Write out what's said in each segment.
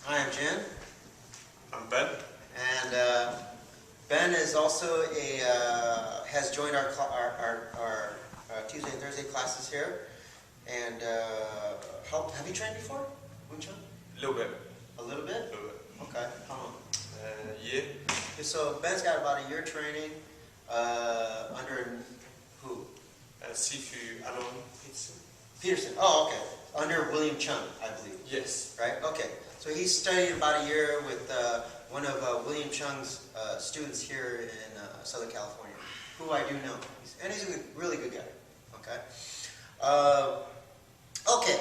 Hi, I'm Jen. I'm Ben. And Ben is also has joined our Tuesday and Thursday classes here. And have you trained before, Wing Chun? A little bit. A little bit? A little bit. Okay. How long? Yeah. Okay, so Ben's got about a year training under who? Sifu Alon Peterson. Peterson. Oh, okay. Under William Chung, I believe. Yes. Right? Okay. So he studied about a year with one of William Chung's students here in Southern California, who I do know. And he's a really good guy. Okay? Okay.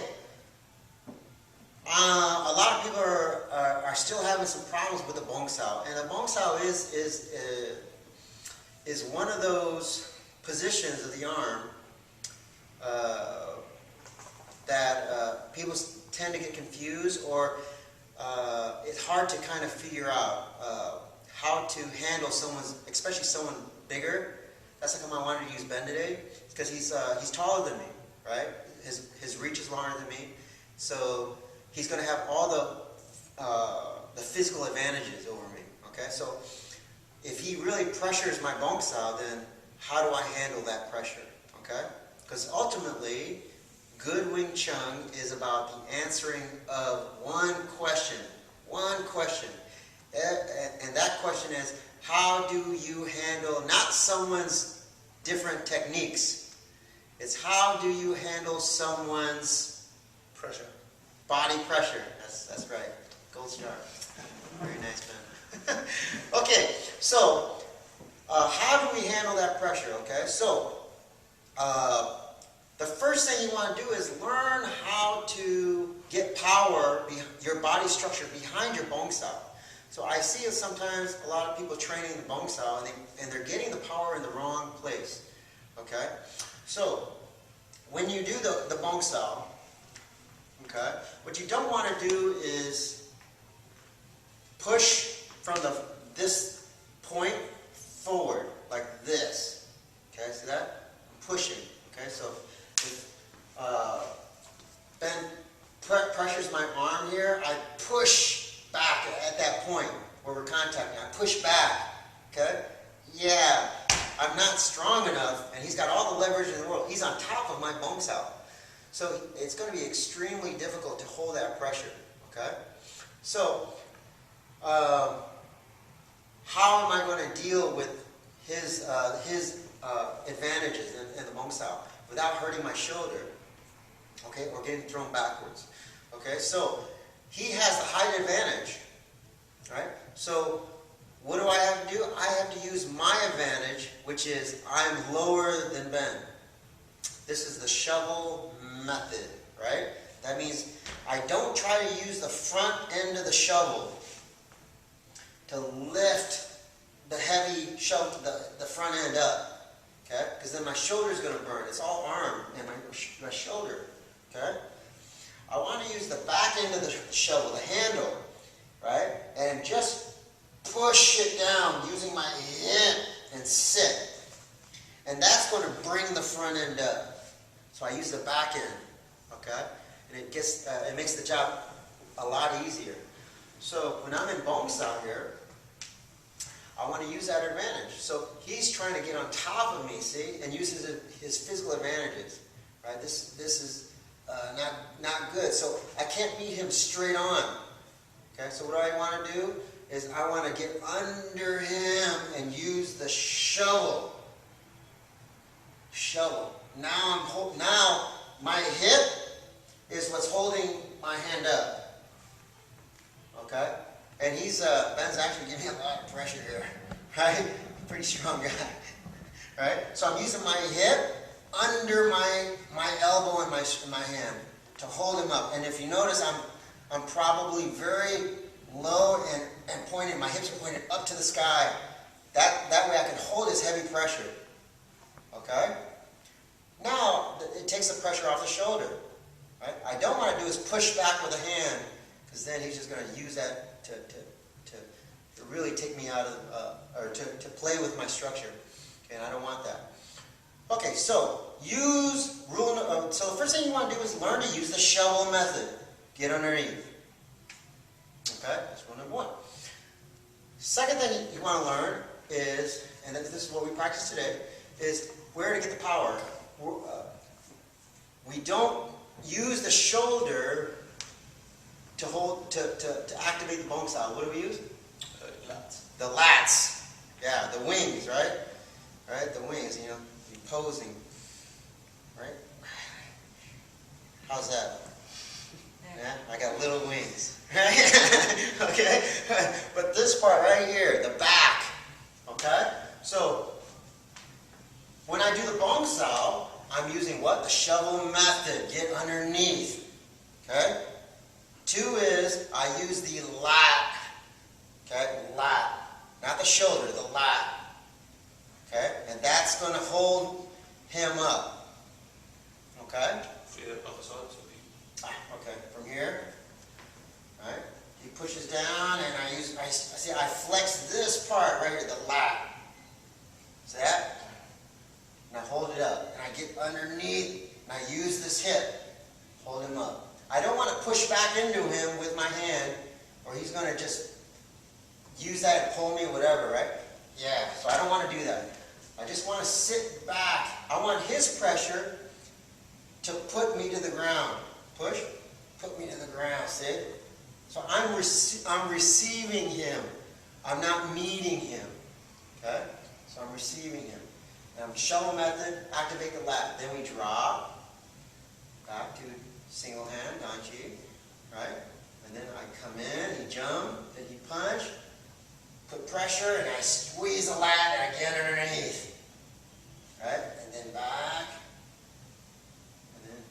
A lot of people are still having some problems with the Bong Sau. And the Bong Sau is one of those positions of the arm that people tend to get confused, or it's hard to kind of figure out how to handle someone's, especially someone bigger. That's how come I wanted to use Ben today, because he's taller than me, right? His reach is longer than me, so he's going to have all the physical advantages over me. Okay, so if he really pressures my Bong Sau, then how do I handle that pressure? Okay, because ultimately, good Wing Chun is about the answering of one question. One question. And that question is, how do you handle not someone's different techniques? It's how do you handle someone's Pressure. body pressure. That's right. Gold star. Very nice, man. Okay, so how do we handle that pressure? Okay, so the first thing you want to do is learn how to get power, your body structure behind your Bong Sau. So I see sometimes a lot of people training the Bong Sau and they're getting the power in the wrong place. Okay? So when you do the Bong Sau, okay, what you don't want to do is push from this point forward like this. Okay, see that? I'm pushing. Okay, so if Ben pressures my arm here, I push back at that point where we're contacting. I push back. Okay? Yeah, I'm not strong enough, and he's got all the leverage in the world. He's on top of my Bong Sau. So it's going to be extremely difficult to hold that pressure. Okay? So how am I going to deal with his advantages in the Bong Sau without hurting my shoulder, okay, or getting thrown backwards? Okay, so he has the height advantage, right? So what do I have to do? I have to use my advantage, which is I'm lower than Ben. This is the shovel method, right? That means I don't try to use the front end of the shovel to lift the heavy shovel, the front end up, okay? Because then my shoulder is going to burn. It's all arm and my shoulder, okay? I want to use the back end of the shovel, the handle, right? And just push it down using my hip and sit. And that's going to bring the front end up. So I use the back end, okay? And it makes the job a lot easier. So when I'm in Bong Sau here, I want to use that advantage. So he's trying to get on top of me, see, and use his physical advantages, right? This is not good. So I can't beat him straight on. Okay, so what I want to do is I want to get under him and use the shovel. Shovel. Now my hip is what's holding my hand up. Okay? And Ben's actually giving me a lot of pressure here, right? Pretty strong guy, right? So I'm using my hip under my elbow and my hand to hold him up. And if you notice, I'm probably very low and pointing. My hips are pointed up to the sky. That way I can hold his heavy pressure. Okay? Now it takes the pressure off the shoulder. Right? I don't want to do is push back with a hand, because then he's just going to use that to really take me out of, or to play with my structure. Okay, and I don't want that. Okay, so so the first thing you want to do is learn to use the shovel method. Get underneath. Okay, that's rule number one. Second thing you want to learn is, and this is what we practice today, is where to get the power. We don't use the shoulder to hold, to activate the Bong Sau. What do we use? Lats. The lats. Yeah, the wings, right? Right, the wings, you know, you're posing. Right? How's that? Yeah, I got little wings. Right? Okay? But this part right here, the back. Okay? So, when I do the Bong Sau, I'm using what? The shovel method. Get underneath. Okay? 2 is I use the lat. Okay? Lat. Not the shoulder, the lat. Okay? And that's going to hold him up. Okay? Okay, from here. Right? He pushes down and I flex this part right here, the lat. See that? And I hold it up. And I get underneath and I use this hip. Hold him up. I don't want to push back into him with my hand or he's going to just use that and pull me, whatever, right? Yeah, so I don't want to do that. I just want to sit back. I want his pressure to put me to the ground. Push, put me to the ground, see? So I'm receiving him. I'm not meeting him. Okay? So I'm receiving him. And shovel method, activate the lat. Then we drop back to single hand, danchi, right? And then I come in, he jump, then he punch, put pressure, and I squeeze the lat and I get underneath. Right? And then back. And then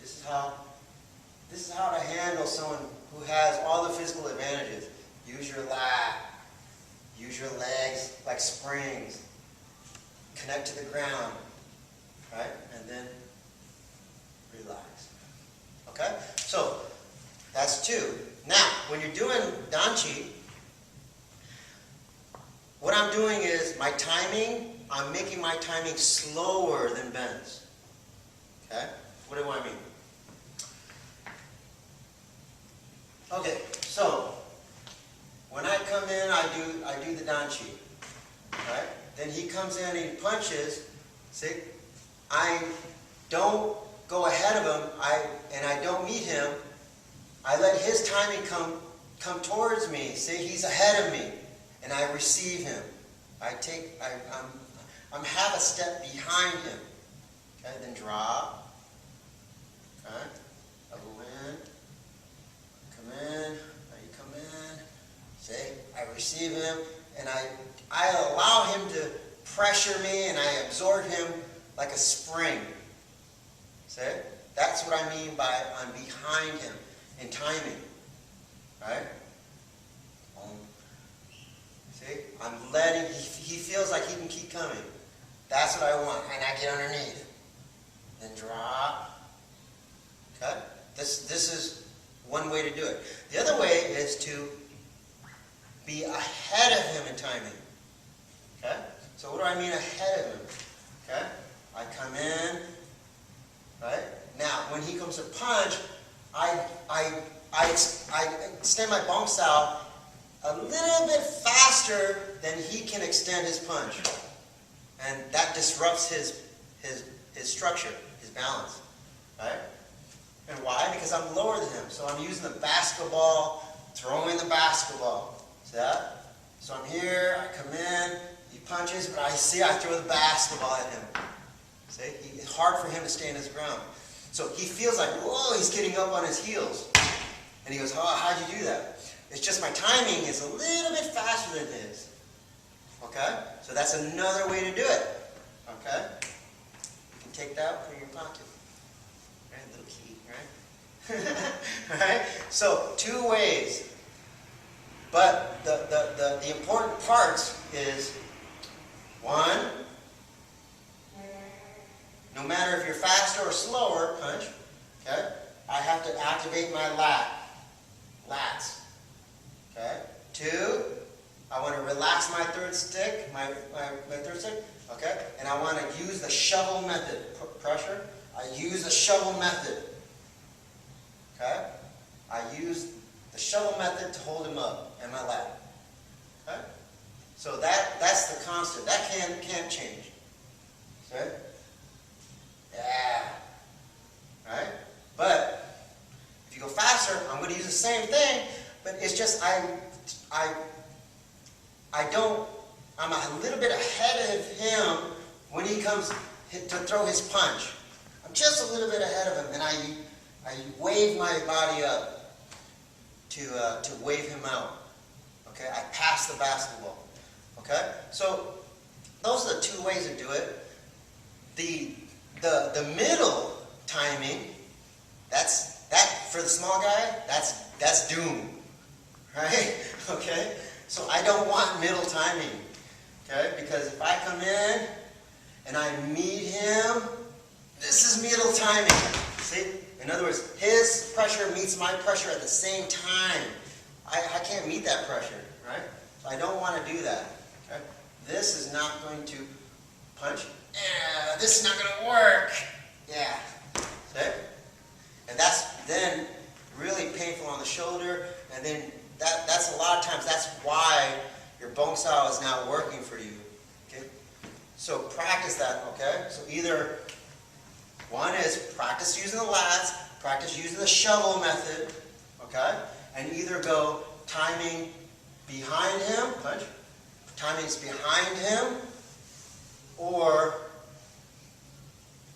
this is how to handle someone who has all the physical advantages. Use your lat. Use your legs like springs. Connect to the ground. Right? And then relax. Okay? So, that's 2. Now, when you're doing danchi, what I'm doing is my timing, I'm making my timing slower than Ben's. Okay? What do I mean? Okay, so when I come in, I do the danchi. Right? Then he comes in and he punches. See? I don't go ahead of him and I don't meet him. I let his timing come towards me. See, he's ahead of me. And I receive him. I'm half a step behind him. Okay, then drop. Okay, I go in. Come in. Now you come in. See, I receive him, and I allow him to pressure me, and I absorb him like a spring. See, that's what I mean by I'm behind him in timing. Right? See? I'm letting, he feels like he can keep coming. That's what I want. And I get underneath. Then drop. Okay? This is one way to do it. The other way is to be ahead of him in timing. Okay? So what do I mean ahead of him? Okay? I come in. Right? Now, when he comes to punch, I extend my Bong Sau a little bit faster than he can extend his punch. And that disrupts his structure, his balance. Right? And why? Because I'm lower than him. So I'm using the basketball, throwing the basketball. See that? So I'm here, I come in, he punches, but I throw the basketball at him. See? It's hard for him to stay on his ground. So he feels like, whoa, he's getting up on his heels. And he goes, oh, how'd you do that? It's just my timing is a little bit faster than his. Okay? So that's another way to do it. Okay? You can take that, put it in your pocket. Right? Little key, right? Right? So 2 ways. But the important parts is 1, no matter if you're faster or slower, punch, okay? I have to activate my lats. Okay? 2, I want to relax my third stick, my third stick, okay? And I want to use the shovel method. Pressure, I use the shovel method. Okay? I use the shovel method to hold him up in my lap. Okay? So that's the constant. That can't change. Okay? Yeah. Right? But if you go faster, I'm going to use the same thing, but it's just I'm a little bit ahead of him when he comes to throw his punch. I'm just a little bit ahead of him, and I wave my body up to wave him out. Okay, I pass the basketball. Okay, so those are the two ways to do it. The middle timing, that for the small guy, that's doom, right? Okay, so I don't want middle timing. Okay, because if I come in and I meet him, this is middle timing. See? In other words, his pressure meets my pressure at the same time. I can't meet that pressure, right? So I don't want to do that. Okay? This is not going to punch. Yeah, this is not going to work. Yeah. See? And that's then really painful on the shoulder, and then that's a lot of times that's why your Bong Sau is not working for you. Okay? So practice that, okay? So either one is practice using the lats, practice using the shovel method, okay? And either go timing behind him, punch, timing's behind him, or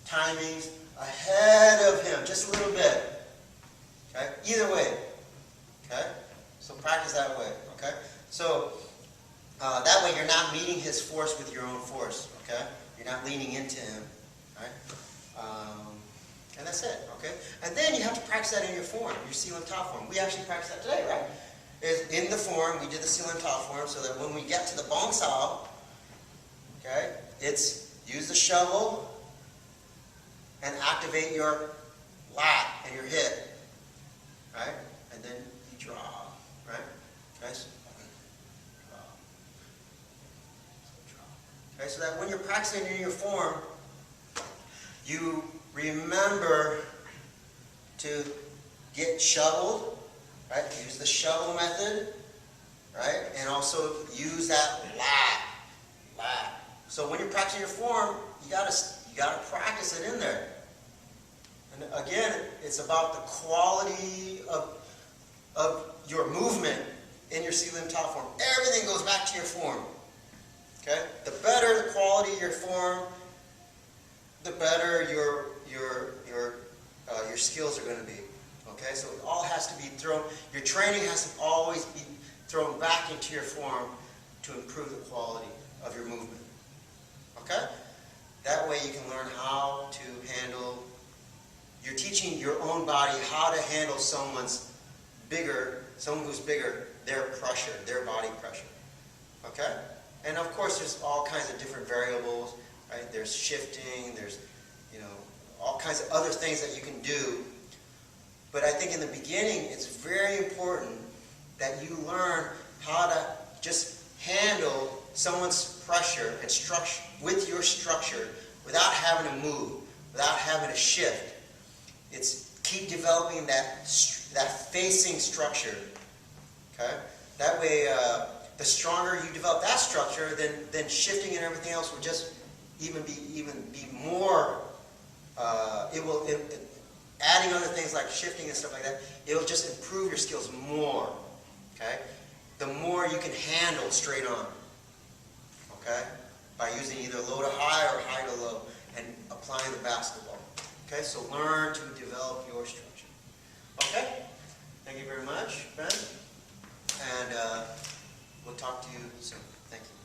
timing's ahead of him, just a little bit. Okay? Either way. Okay? So practice that way. Okay? So that way you're not meeting his force with your own force. Okay? You're not leaning into him. Right? And that's it. Okay? And then you have to practice that in your form, your seal and top form. We actually practiced that today, right? In the form, we did the seal and top form, so that when we get to the Bong Sau, okay, it's use the shovel and activate your lat and your hip, right? And then you draw, right? Guys? Draw. Okay, so that when you're practicing in your form, you remember to get shoveled, right? Use the shovel method, right? And also use that lat. So when you're practicing your form, you gotta practice it in there. And again, it's about the quality of your movement in your seal and top form. Everything goes back to your form. Okay? The better the quality of your form, the better your skills are going to be. Okay? So it all has to be thrown. Your training has to always be thrown back into your form to improve the quality of your movement. Okay? That way you can learn how to handle. You're teaching your own body how to handle someone who's bigger, their pressure, their body pressure. Okay? And of course there's all kinds of different variables, right? There's shifting, there's, all kinds of other things that you can do. But I think in the beginning it's very important that you learn how to just handle someone's pressure and structure with your structure without having to move, without having to shift. It's keep developing that facing structure. Okay? That way, the stronger you develop that structure, then shifting and everything else will just even be more. Adding other things like shifting and stuff like that, it'll just improve your skills more. Okay? The more you can handle straight on. Okay? By using either low to high or high to low and applying the basketball. Okay? So learn to develop your structure. Okay? Thank you very much, Ben. And we'll talk to you soon. Thank you.